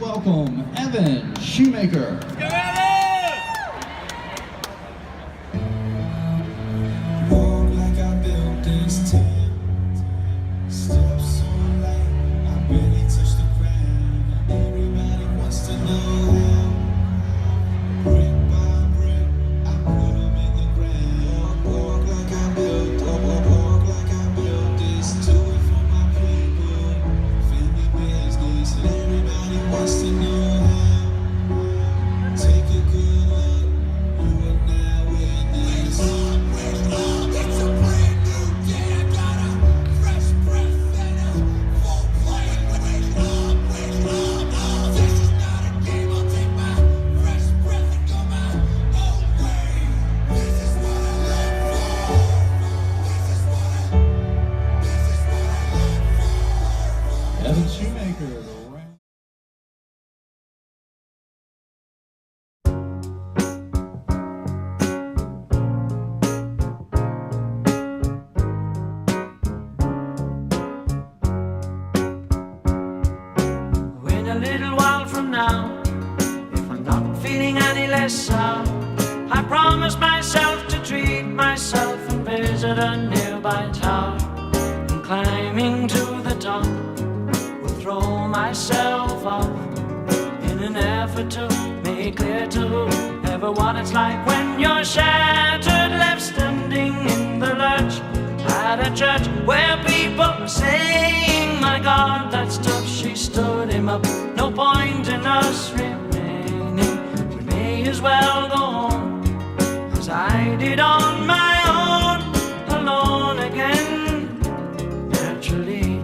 welcome Evan Shoemaker. Walk like I built this town. Steps so light, I barely touch the ground. Everybody wants to know how. Brick by brick, I put them in the ground. Walk like I built, walk like I built this. Do it for my people, family business. And everybody wants to know how. Take a good look, you are now in this. It's a brand new day. I got a fresh breath and a full plate. Wake up. This is not a game. I'll take my fresh breath and go my own way. This is what I live for. This is what I live for. Evan Shoemaker. The round. In a little while from now, if I'm not feeling any less sound, I promise myself to treat myself and visit a nearby tower. And climbing to the top, will throw myself off in an effort to make clear to whoever what it's like when you're shattered, left standing in the lurch at a church where people are saying, my God, that's tough. She stood him up. No point in us remaining. We may as well go home, as I did on my own, alone again. Naturally,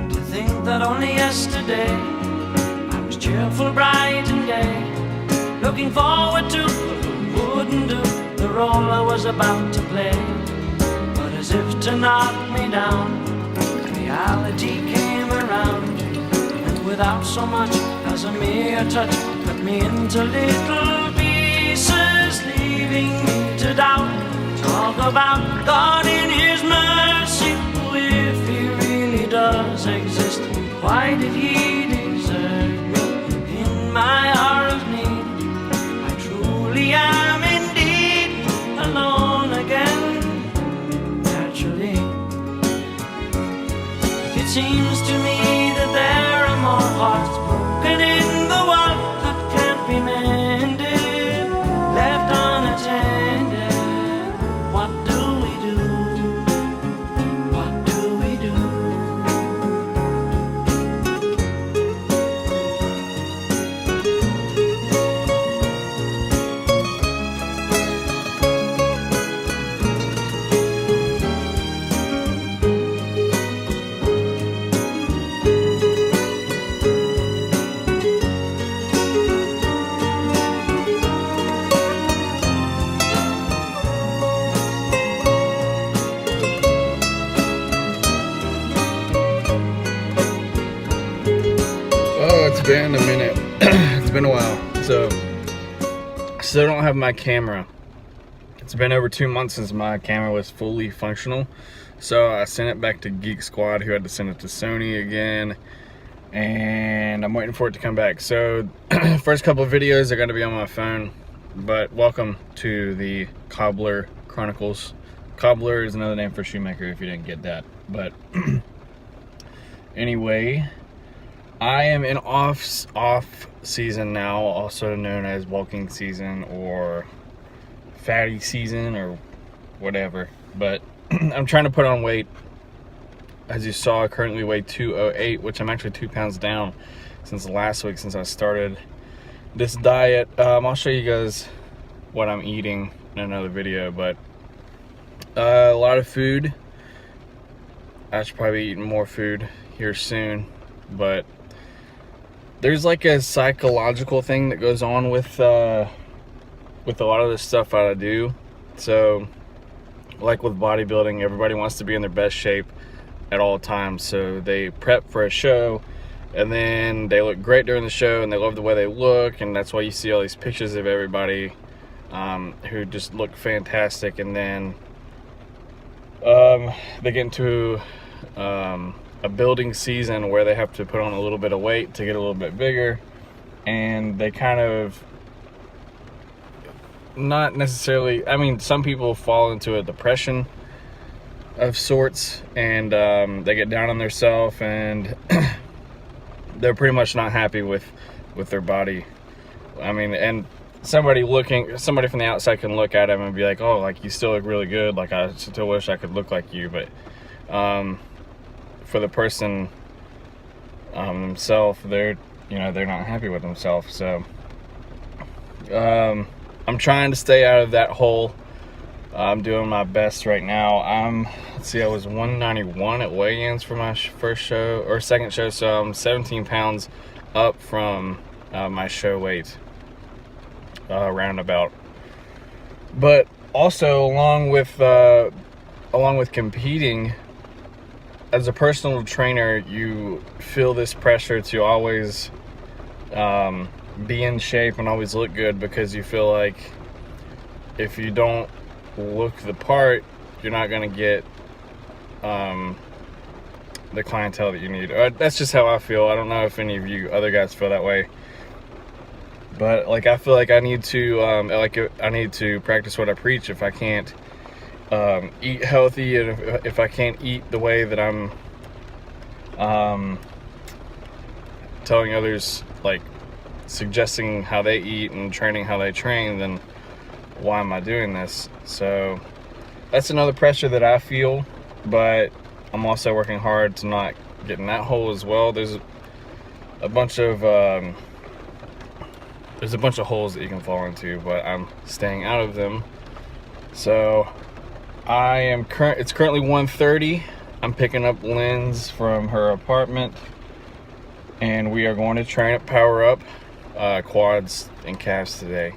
to think that only yesterday I was cheerful, bright and gay, looking forward to what wouldn't do the role I was about to play. But as if to knock me down, reality came around, and without so much as a mere touch, cut me into little pieces, leaving me to doubt. Talk about God in His mercy, who, if He really does exist, why did He desert me in my hour of need? I truly am indeed alone again. Naturally, it seems to me that there are more hearts broken in the world that can't be mended, left unattended. What do we do? What do we do? Oh, it's been a minute. It's been a while. So, I still don't have my camera. It's been over 2 months since my camera was fully functional. So, I sent it back to Geek Squad, who had to send it to Sony again. And I'm waiting for it to come back. So, first couple of videos are going to be on my phone. But welcome to the Cobbler Chronicles. Cobbler is another name for shoemaker, if you didn't get that. But anyway, I am in off season now, also known as bulking season or fatty season or whatever. But I'm trying to put on weight. As you saw, I currently weigh 208, which I'm actually 2 pounds down since last week, since I started this diet. I'll show you guys what I'm eating in another video, but a lot of food. I should probably be eating more food here soon, but there's like a psychological thing that goes on with a lot of this stuff I do. So, like with bodybuilding, everybody wants to be in their best shape at all times. So they prep for a show, and then they look great during the show, and they love the way they look, and that's why you see all these pictures of everybody who just look fantastic, and then they get into a building season where they have to put on a little bit of weight to get a little bit bigger, and they kind of, not necessarily, I mean, some people fall into a depression of sorts, and they get down on themselves, and they're pretty much not happy with their body. I mean, and somebody from the outside can look at them and be like, oh, like, you still look really good, like, I still wish I could look like you. But for the person themselves, they're not happy with themselves. So I'm trying to stay out of that hole. I'm doing my best right now. Let's see, I was 191 at weigh-ins for my second show, so I'm 17 pounds up from my show weight, roundabout. But also, along with competing, as a personal trainer, you feel this pressure to always be in shape and always look good, because you feel like if you don't look the part, you're not going to get the clientele that you need. That's just how I feel. I don't know if any of you other guys feel that way, but like, I feel like I need to practice what I preach. If I can't eat healthy, and if I can't eat the way that I'm telling others, like suggesting how they eat and training how they train, then why am I doing this? So that's another pressure that I feel, but I'm also working hard to not get in that hole as well. There's a bunch of holes that you can fall into, but I'm staying out of them. So it's currently 1:30. I'm picking up Lynn's from her apartment, and we are going to train at Power Up quads and calves today.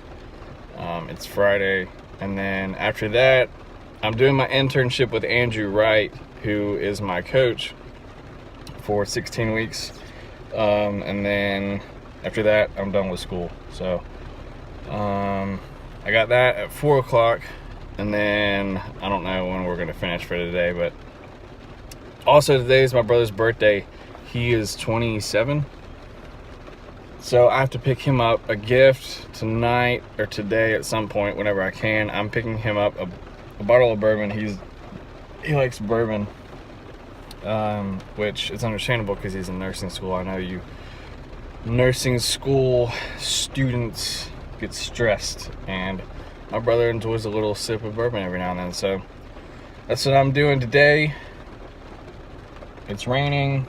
It's Friday, and then after that, I'm doing my internship with Andrew Wright, who is my coach, for 16 weeks. And then after that, I'm done with school. So I got that at 4 o'clock, and then I don't know when we're going to finish for today. But also, today is my brother's birthday. He is 27. So I have to pick him up a gift tonight or today at some point, whenever I can. I'm picking him up a bottle of bourbon. He likes bourbon, which is understandable because he's in nursing school. I know you nursing school students get stressed, and my brother enjoys a little sip of bourbon every now and then. So that's what I'm doing today. It's raining,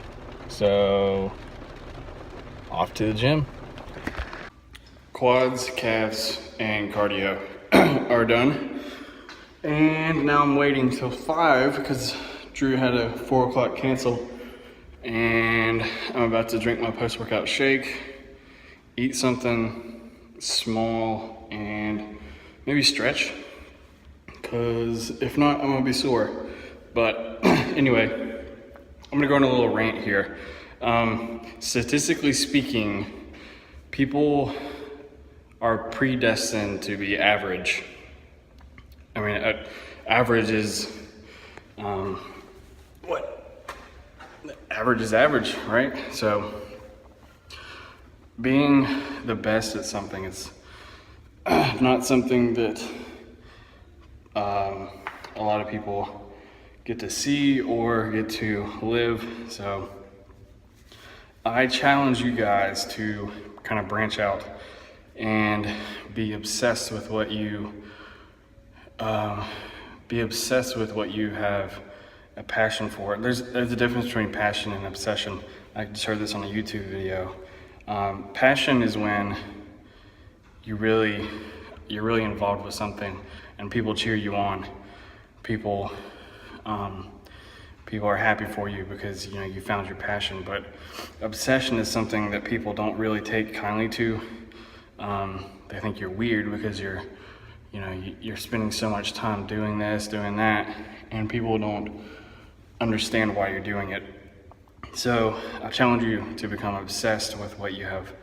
so off to the gym. Quads, calves, and cardio are done. And now I'm waiting till 5 because Drew had a 4 o'clock cancel. And I'm about to drink my post-workout shake, eat something small, and maybe stretch, because if not, I'm gonna be sore. But anyway, I'm gonna go on a little rant here. Statistically speaking, people are predestined to be average. I mean, average is average is average, right? So being the best at something is not something that a lot of people get to see or get to live. So I challenge you guys to kind of branch out and be obsessed with what you have a passion for. There's a difference between passion and obsession. I just heard this on a YouTube video. Passion is when you're really involved with something and people cheer you on. People are happy for you because you found your passion. But obsession is something that people don't really take kindly to. They think you're weird because you're spending so much time doing this, doing that, and people don't understand why you're doing it. So I challenge you to become obsessed with what you have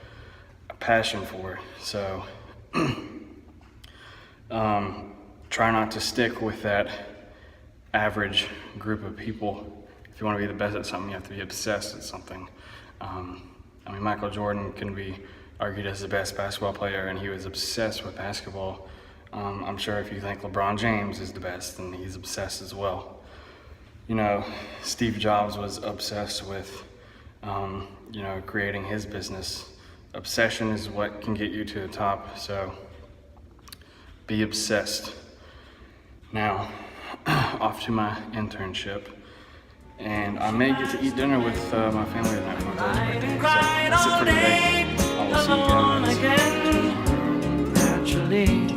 a passion for. So try not to stick with that average group of people, if you want to be the best at something, you have to be obsessed at something. I mean, Michael Jordan can be argued as the best basketball player, and he was obsessed with basketball. I'm sure if you think LeBron James is the best, then he's obsessed as well. You know, Steve Jobs was obsessed with, you know, creating his business. Obsession is what can get you to the top, so be obsessed. Now, off to my internship, and I may get to eat dinner with my family tonight for my daughter's birthday. So that's it for today. I will see you guys tomorrow. Naturally.